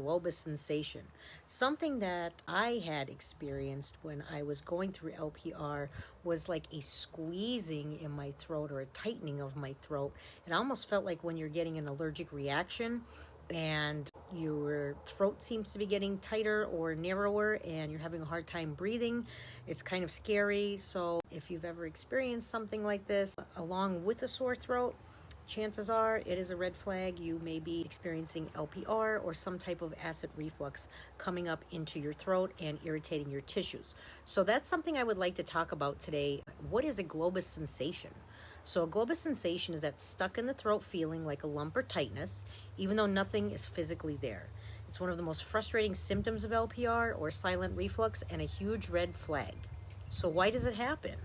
globus sensation. Something that I had experienced when I was going through LPR was like a squeezing in my throat or a tightening of my throat. It almost felt like when you're getting an allergic reaction and your throat seems to be getting tighter or narrower and you're having a hard time breathing. It's kind of scary. So if you've ever experienced something like this along with a sore throat, chances are it is a red flag. You may be experiencing LPR or some type of acid reflux coming up into your throat and irritating your tissues. So that's something I would like to talk about today. What is a globus sensation? So a globus sensation is that stuck in the throat feeling like a lump or tightness, even though nothing is physically there. It's one of the most frustrating symptoms of LPR or silent reflux and a huge red flag. So why does it happen?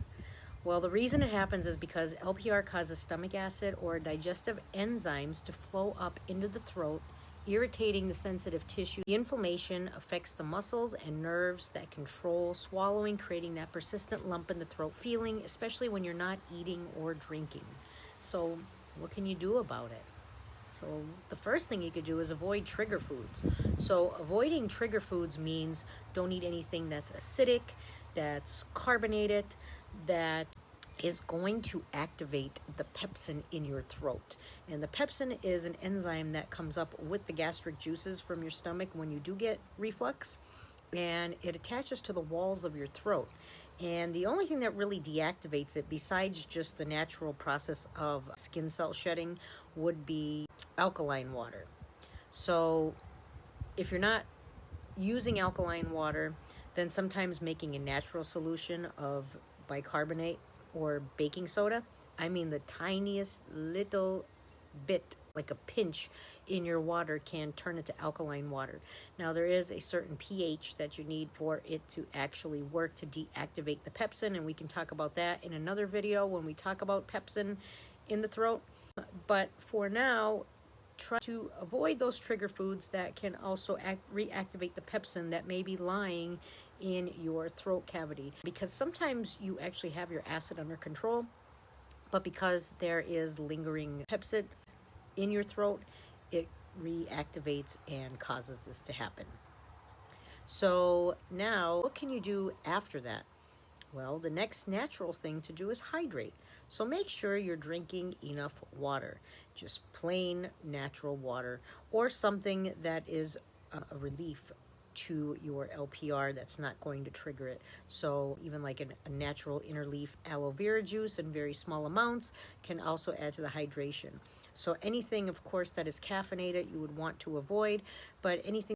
Well, the reason it happens is because LPR causes stomach acid or digestive enzymes to flow up into the throat, irritating the sensitive tissue. The inflammation affects the muscles and nerves that control swallowing, creating that persistent lump in the throat feeling, especially when you're not eating or drinking. So what can you do about it? So the first thing you could do is avoid trigger foods. So avoiding trigger foods means don't eat anything that's acidic, that's carbonated, that is going to activate the pepsin in your throat. And the pepsin is an enzyme that comes up with the gastric juices from your stomach when you do get reflux, and it attaches to the walls of your throat. And the only thing that really deactivates it, besides just the natural process of skin cell shedding, would be alkaline water. So if you're not using alkaline water, then sometimes making a natural solution of bicarbonate or baking soda, I mean the tiniest little bit, like a pinch in your water, can turn into alkaline water. Now there is a certain pH that you need for it to actually work to deactivate the pepsin, and we can talk about that in another video when we talk about pepsin in the throat. But for now, try to avoid those trigger foods that can also reactivate the pepsin that may be lying in your throat cavity, because sometimes you actually have your acid under control, but because there is lingering pepsin in your throat, it reactivates and causes this to happen. So now what can you do after that? Well, the next natural thing to do is hydrate. So make sure you're drinking enough water, just plain natural water, or something that is a relief to your LPR that's not going to trigger it. So even like a natural inner leaf aloe vera juice in very small amounts can also add to the hydration. So anything, of course, that is caffeinated you would want to avoid, but anything